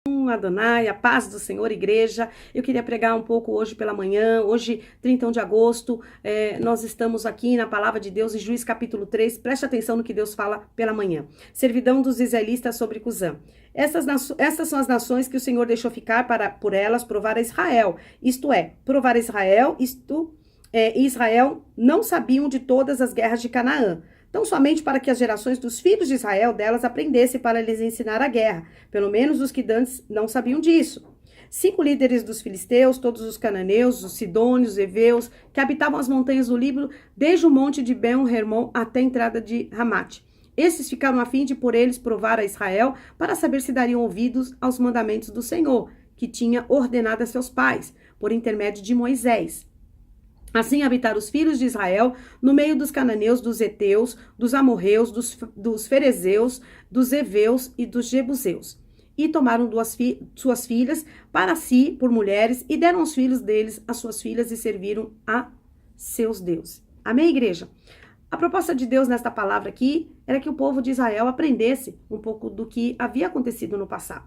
Adonai, a paz do Senhor, igreja. Eu queria pregar um pouco hoje pela manhã, hoje, 31 de agosto, nós estamos aqui na Palavra de Deus, em Juízes capítulo 3, preste atenção no que Deus fala pela manhã. Servidão dos israelitas sobre Cusã. Essas são as nações que o Senhor deixou ficar por elas provar a Israel, isto é, provar a Israel, Israel não sabiam de todas as guerras de Canaã. Tão somente para que as gerações dos filhos de Israel delas aprendessem para lhes ensinar a guerra, pelo menos os que antes não sabiam disso. 5 líderes dos filisteus, todos os cananeus, os sidônios, os heveus, que habitavam as montanhas do Líbano, desde o monte de Ben-Hermon até a entrada de Ramate. Esses ficaram a fim de por eles provar a Israel, para saber se dariam ouvidos aos mandamentos do Senhor, que tinha ordenado a seus pais, por intermédio de Moisés. Assim habitaram os filhos de Israel no meio dos cananeus, dos heteus, dos amorreus, dos ferezeus, dos heveus e dos jebuseus. E tomaram suas filhas para si por mulheres e deram os filhos deles às suas filhas e serviram a seus deuses. Amém, igreja? A proposta de Deus nesta palavra aqui era que o povo de Israel aprendesse um pouco do que havia acontecido no passado.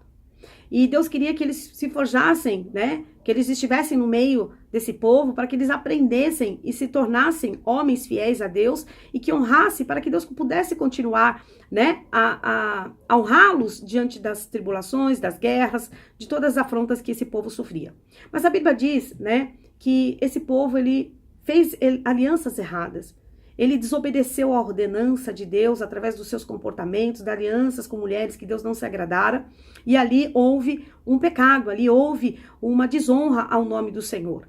E Deus queria que eles se forjassem, né? Que eles estivessem no meio desse povo para que eles aprendessem e se tornassem homens fiéis a Deus e que honrassem para que Deus pudesse continuar, né? A honrá-los diante das tribulações, das guerras, de todas as afrontas que esse povo sofria. Mas a Bíblia diz, né? Que esse povo, ele fez alianças erradas. Ele desobedeceu a ordenança de Deus através dos seus comportamentos, de alianças com mulheres que Deus não se agradara. E ali houve um pecado, ali houve uma desonra ao nome do Senhor.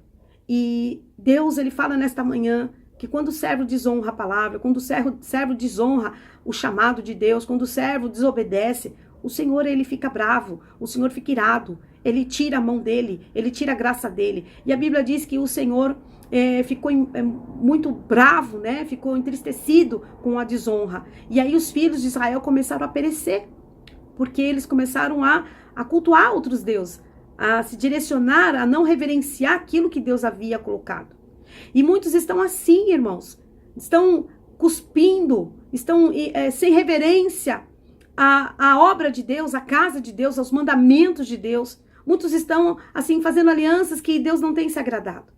E Deus, ele fala nesta manhã que quando o servo desonra a palavra, quando o servo desonra o chamado de Deus, quando o servo desobedece, o Senhor, ele fica bravo, o Senhor fica irado, ele tira a mão dele, ele tira a graça dele. E a Bíblia diz que o Senhor ficou muito bravo, né? Ficou entristecido com a desonra. E aí os filhos de Israel começaram a perecer, porque eles começaram a cultuar outros deuses, a se direcionar, a não reverenciar aquilo que Deus havia colocado. E muitos estão assim, irmãos, estão cuspindo, estão sem reverência à obra de Deus, à casa de Deus, aos mandamentos de Deus. Muitos estão assim fazendo alianças que Deus não tem se agradado.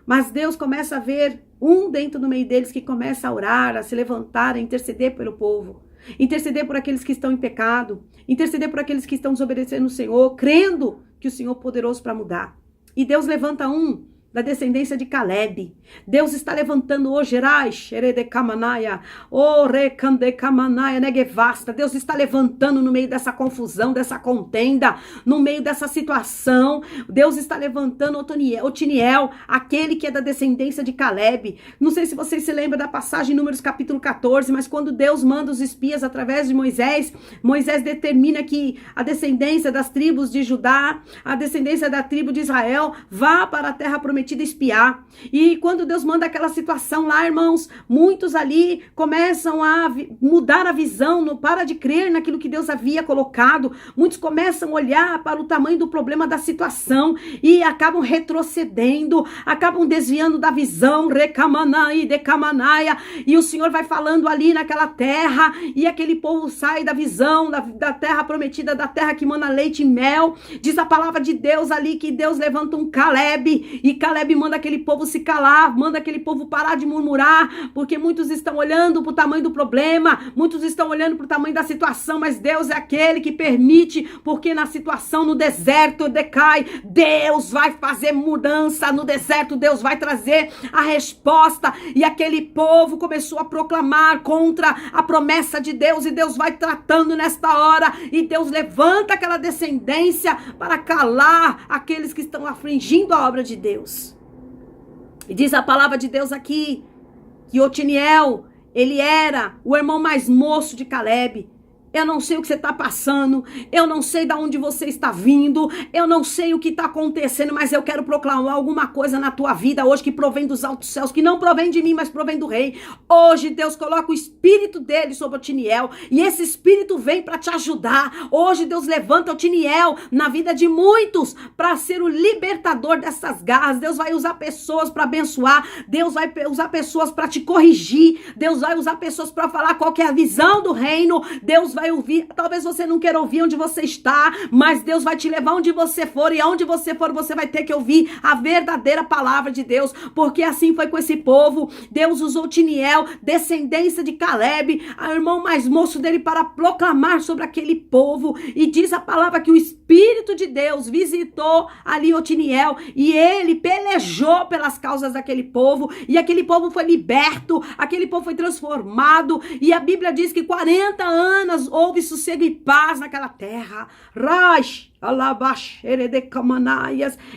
Mas Deus começa a ver um dentro do meio deles que começa a orar, a se levantar, a interceder pelo povo. Interceder por aqueles que estão em pecado. Interceder por aqueles que estão desobedecendo o Senhor, crendo que o Senhor é poderoso para mudar. E Deus levanta um da descendência de Caleb. Deus está levantando hoje, Deus está levantando no meio dessa confusão, dessa contenda, no meio dessa situação. Deus está levantando Otiniel, aquele que é da descendência de Caleb. Não sei se vocês se lembram da passagem em Números capítulo 14, mas quando Deus manda os espias através de Moisés, Moisés determina que a descendência das tribos de Judá, a descendência da tribo de Israel, vá para a terra prometida espiar. E quando Deus manda aquela situação lá, irmãos, muitos ali começam a mudar a visão, não para de crer naquilo que Deus havia colocado. Muitos começam a olhar para o tamanho do problema da situação e acabam retrocedendo, acabam desviando da visão, recamanai, decamanaia, e o Senhor vai falando ali naquela terra, e aquele povo sai da visão, da terra prometida, da terra que mana leite e mel. Diz a palavra de Deus ali que Deus levanta um Caleb, e Caleb manda aquele povo se calar, manda aquele povo parar de murmurar, porque muitos estão olhando para o tamanho do problema, muitos estão olhando para o tamanho da situação, mas Deus é aquele que permite, porque na situação, no deserto decai, Deus vai fazer mudança no deserto, Deus vai trazer a resposta. E aquele povo começou a proclamar contra a promessa de Deus, e Deus vai tratando nesta hora, e Deus levanta aquela descendência para calar aqueles que estão afligindo a obra de Deus. E diz a palavra de Deus aqui, que Otiniel, ele era o irmão mais moço de Caleb. Eu não sei o que você está passando, eu não sei de onde você está vindo, eu não sei o que está acontecendo, mas eu quero proclamar alguma coisa na tua vida hoje que provém dos altos céus, que não provém de mim, mas provém do rei. Hoje Deus coloca o espírito dele sobre Otiniel, e esse espírito vem para te ajudar. Hoje Deus levanta Otiniel na vida de muitos para ser o libertador dessas garras. Deus vai usar pessoas para abençoar, Deus vai usar pessoas para te corrigir, Deus vai usar pessoas para falar qual que é a visão do reino, Deus vai vai ouvir. Talvez você não queira ouvir onde você está, mas Deus vai te levar onde você for, e aonde você for, você vai ter que ouvir a verdadeira palavra de Deus, porque assim foi com esse povo. Deus usou Otiniel, descendência de Caleb, o irmão mais moço dele, para proclamar sobre aquele povo, e diz a palavra que o Espírito de Deus visitou ali Otiniel, e ele pelejou pelas causas daquele povo, e aquele povo foi liberto, aquele povo foi transformado, e a Bíblia diz que 40 anos houve sossego e paz naquela terra.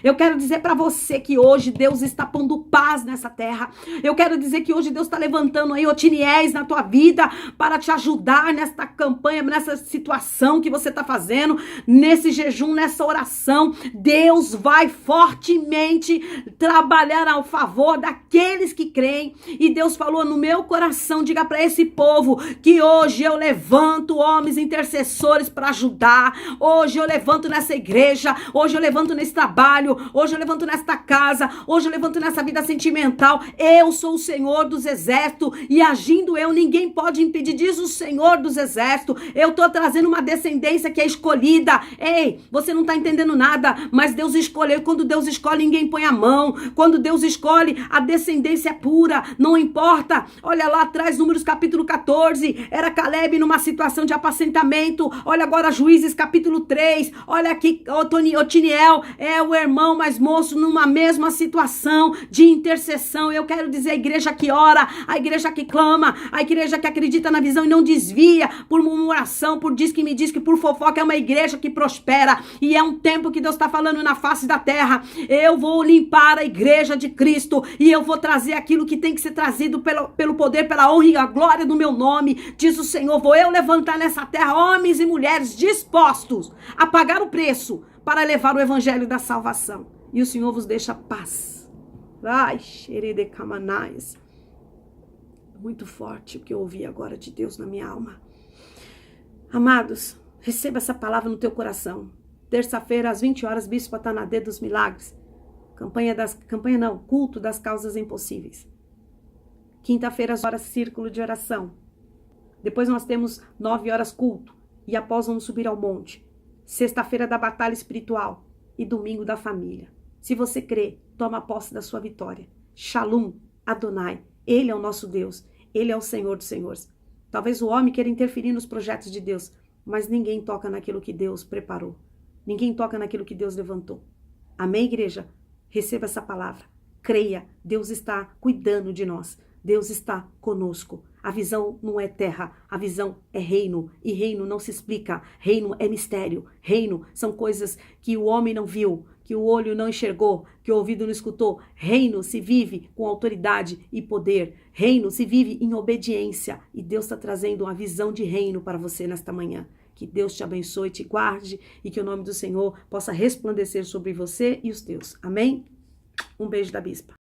Eu quero dizer para você que hoje Deus está pondo paz nessa terra. Eu quero dizer que hoje Deus está levantando aí Otiniéis na tua vida para te ajudar nesta campanha, nessa situação que você está fazendo, nesse jejum, nessa oração. Deus vai fortemente trabalhar ao favor daqueles que creem. E Deus falou no meu coração, diga para esse povo que hoje eu levanto homens intercessores para ajudar. Hoje eu levanto nessa igreja, hoje eu levanto nesse trabalho, hoje eu levanto nesta casa, hoje eu levanto nessa vida sentimental. Eu sou o Senhor dos exércitos, e agindo eu, ninguém pode impedir, diz o Senhor dos exércitos. Eu tô trazendo uma descendência que é escolhida. Ei, você não tá entendendo nada, mas Deus escolheu. Quando Deus escolhe, ninguém põe a mão. Quando Deus escolhe, a descendência é pura, não importa. Olha lá atrás, Números capítulo 14, era Caleb numa situação de apacentamento. Olha agora Juízes capítulo 3, olha aqui Otiniel é o irmão mais moço numa mesma situação de intercessão. Eu quero dizer, a igreja que ora, a igreja que clama, a igreja que acredita na visão e não desvia por murmuração, por diz que me diz, que por fofoca, é uma igreja que prospera, e é um tempo que Deus está falando na face da terra. Eu vou limpar a igreja de Cristo, e eu vou trazer aquilo que tem que ser trazido pelo poder, pela honra e a glória do meu nome, diz o Senhor. Vou eu levantar nessa terra homens e mulheres dispostos a pagar o preço para levar o evangelho da salvação. E o Senhor vos deixa paz. Ai, xeredecamanais. Muito forte o que eu ouvi agora de Deus na minha alma. Amados, receba essa palavra no teu coração. Terça-feira, às 20 horas, Bispo Atanadê dos Milagres. Culto das causas impossíveis. Quinta-feira, às horas, círculo de oração. Depois nós temos 9 horas culto. E após vamos subir ao monte. Sexta-feira da batalha espiritual. E domingo da família. Se você crê, toma posse da sua vitória. Shalom, Adonai. Ele é o nosso Deus. Ele é o Senhor dos Senhores. Talvez o homem queira interferir nos projetos de Deus, mas ninguém toca naquilo que Deus preparou. Ninguém toca naquilo que Deus levantou. Amém, igreja? Receba essa palavra. Creia, Deus está cuidando de nós. Deus está conosco. A visão não é terra, a visão é reino. E reino não se explica. Reino é mistério. Reino são coisas que o homem não viu, que o olho não enxergou, que o ouvido não escutou. Reino se vive com autoridade e poder. Reino se vive em obediência. E Deus está trazendo uma visão de reino para você nesta manhã. Que Deus te abençoe, te guarde e que o nome do Senhor possa resplandecer sobre você e os teus. Amém? Um beijo da Bispa.